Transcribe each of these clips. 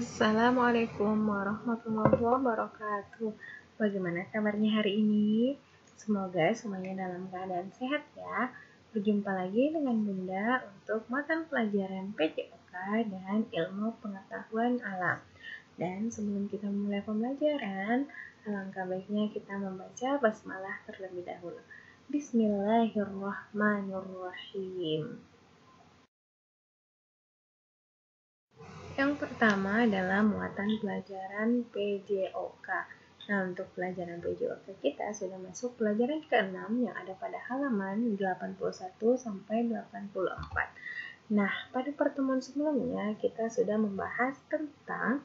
Assalamualaikum warahmatullahi wabarakatuh. Bagaimana kabarnya hari ini? Semoga semuanya dalam keadaan sehat ya. Berjumpa lagi dengan Bunda untuk matan pelajaran PJOK dan ilmu pengetahuan alam. Dan sebelum kita memulai pembelajaran, alangkah baiknya kita membaca basmalah terlebih dahulu. Bismillahirrahmanirrahim. Yang pertama adalah muatan pelajaran PJOK. Nah, untuk pelajaran PJOK kita sudah masuk pelajaran ke-6 yang ada pada halaman 81 sampai 84. Nah, pada pertemuan sebelumnya kita sudah membahas tentang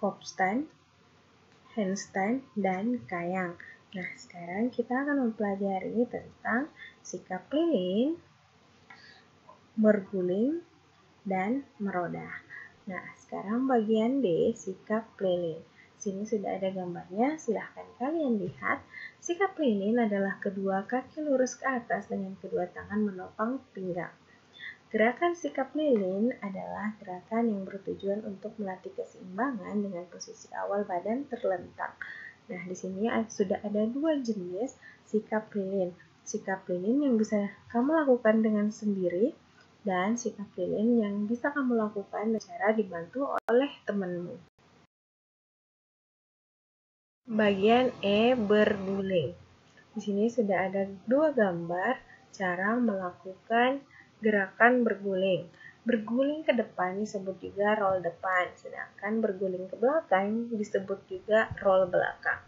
kopstand, handstand, dan kayang. Nah, sekarang kita akan mempelajari tentang sikap lilin, berguling, dan merodah. Nah, sekarang bagian D, sikap lilin. Sini sudah ada gambarnya, silahkan kalian lihat. Sikap lilin adalah kedua kaki lurus ke atas dengan kedua tangan menopang pinggang. Gerakan sikap lilin adalah gerakan yang bertujuan untuk melatih keseimbangan dengan posisi awal badan terlentang. Nah, di sini sudah ada dua jenis sikap lilin. Sikap lilin yang bisa kamu lakukan dengan sendiri, dan sikap lilin yang bisa kamu lakukan dengan cara dibantu oleh temanmu. Bagian E, berguling. Di sini sudah ada dua gambar cara melakukan gerakan berguling. Berguling ke depan disebut juga roll depan, sedangkan berguling ke belakang disebut juga roll belakang.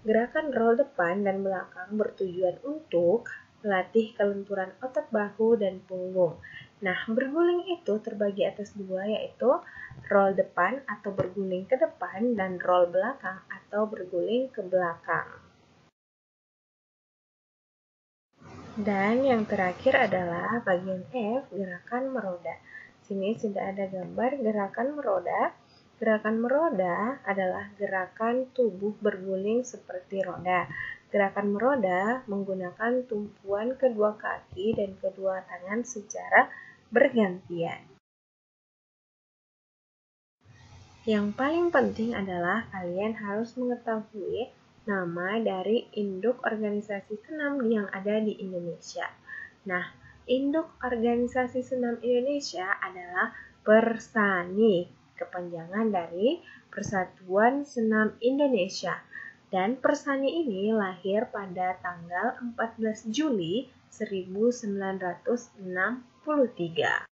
Gerakan roll depan dan belakang bertujuan untuk melatih kelenturan otot bahu dan punggung. Nah, berguling itu terbagi atas dua, yaitu roll depan atau berguling ke depan dan roll belakang atau berguling ke belakang. Dan yang terakhir adalah bagian F, gerakan meroda. Sini sudah ada gambar gerakan meroda. Gerakan meroda adalah gerakan tubuh berguling seperti roda. Gerakan meroda menggunakan tumpuan kedua kaki dan kedua tangan secara bergantian. Yang paling penting adalah kalian harus mengetahui nama dari induk organisasi senam yang ada di Indonesia. Nah, induk organisasi senam Indonesia adalah Persani, kepanjangan dari Persatuan Senam Indonesia. Dan Persani ini lahir pada tanggal 14 Juli 1963.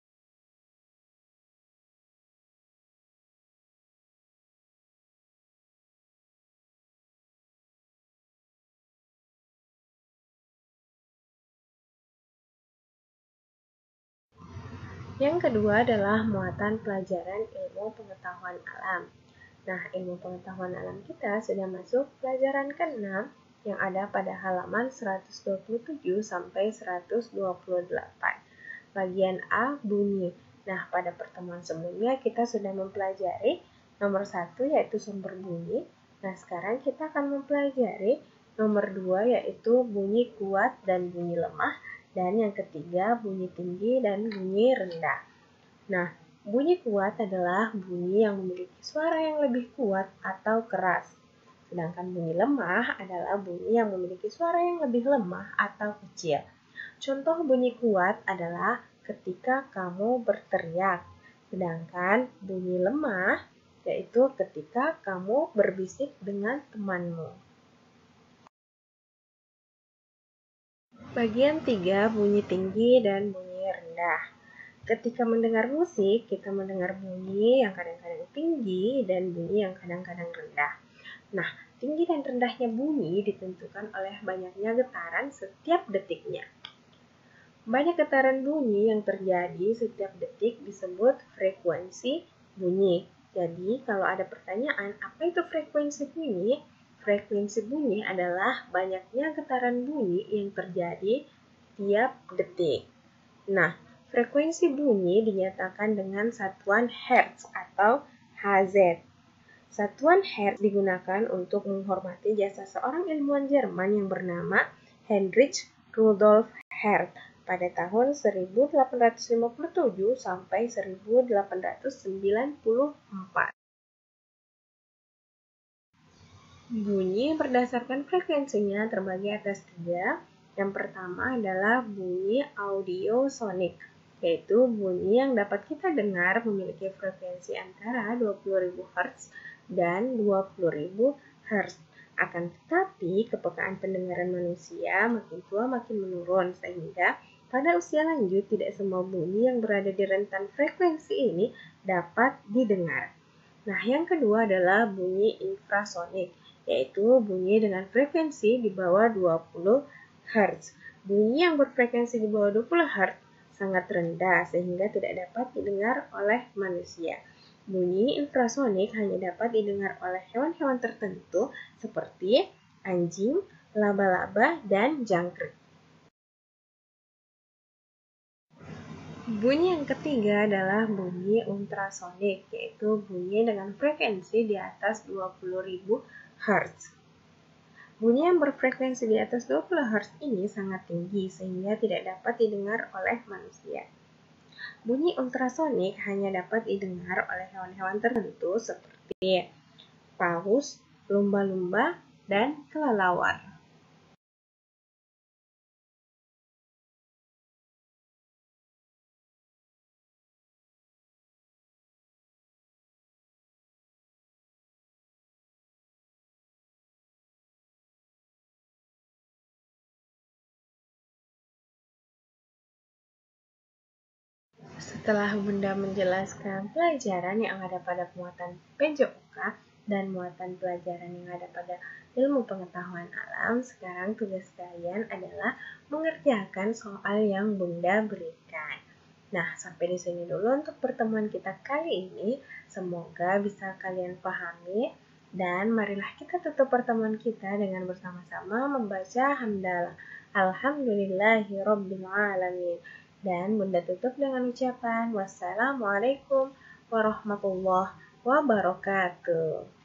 Yang kedua adalah muatan pelajaran ilmu pengetahuan alam. Nah, ilmu pengetahuan alam kita sudah masuk pelajaran ke-6 yang ada pada halaman 127 sampai 128. Bagian A, bunyi. Nah, pada pertemuan sebelumnya kita sudah mempelajari nomor 1 yaitu sumber bunyi. Nah, sekarang kita akan mempelajari nomor 2 yaitu bunyi kuat dan bunyi lemah. Dan yang ketiga, bunyi tinggi dan bunyi rendah. Nah, bunyi kuat adalah bunyi yang memiliki suara yang lebih kuat atau keras. Sedangkan bunyi lemah adalah bunyi yang memiliki suara yang lebih lemah atau kecil. Contoh bunyi kuat adalah ketika kamu berteriak. Sedangkan bunyi lemah yaitu ketika kamu berbisik dengan temanmu. Bagian 3, bunyi tinggi dan bunyi rendah. Ketika mendengar musik, kita mendengar bunyi yang kadang-kadang tinggi dan bunyi yang kadang-kadang rendah. Nah, tinggi dan rendahnya bunyi ditentukan oleh banyaknya getaran setiap detiknya. Banyak getaran bunyi yang terjadi setiap detik disebut frekuensi bunyi. Jadi, kalau ada pertanyaan, apa itu frekuensi bunyi? Frekuensi bunyi adalah banyaknya getaran bunyi yang terjadi tiap detik. Nah, frekuensi bunyi dinyatakan dengan satuan Hertz atau Hz. Satuan Hertz digunakan untuk menghormati jasa seorang ilmuwan Jerman yang bernama Heinrich Rudolf Hertz pada tahun 1857 sampai 1894. Bunyi berdasarkan frekuensinya terbagi atas 3. Yang pertama adalah bunyi audiosonik, yaitu bunyi yang dapat kita dengar memiliki frekuensi antara 20.000 Hz dan 20.000 Hz. Akan tetapi, kepekaan pendengaran manusia makin tua makin menurun, sehingga pada usia lanjut tidak semua bunyi yang berada di rentan frekuensi ini dapat didengar. Nah, yang kedua adalah bunyi infrasonik, yaitu bunyi dengan frekuensi di bawah 20 Hz. Bunyi yang berfrekuensi di bawah 20 Hz sangat rendah sehingga tidak dapat didengar oleh manusia. Bunyi infrasonik hanya dapat didengar oleh hewan-hewan tertentu seperti anjing, laba-laba, dan jangkrik. Bunyi yang ketiga adalah bunyi ultrasonik, yaitu bunyi dengan frekuensi di atas 20.000 Hz. Bunyi yang berfrekuensi di atas 20 Hz ini sangat tinggi sehingga tidak dapat didengar oleh manusia. Bunyi ultrasonik hanya dapat didengar oleh hewan-hewan tertentu seperti paus, lumba-lumba, dan kelelawar. Setelah Bunda menjelaskan pelajaran yang ada pada muatan PJOK dan muatan pelajaran yang ada pada ilmu pengetahuan alam, sekarang tugas kalian adalah mengerjakan soal yang Bunda berikan. Nah, sampai di sini dulu untuk pertemuan kita kali ini. Semoga bisa kalian pahami. Dan marilah kita tutup pertemuan kita dengan bersama-sama membaca hamdalah. Alhamdulillahirrabbilalamin. Dan Bunda tutup dengan ucapan wassalamualaikum warahmatullahi wabarakatuh.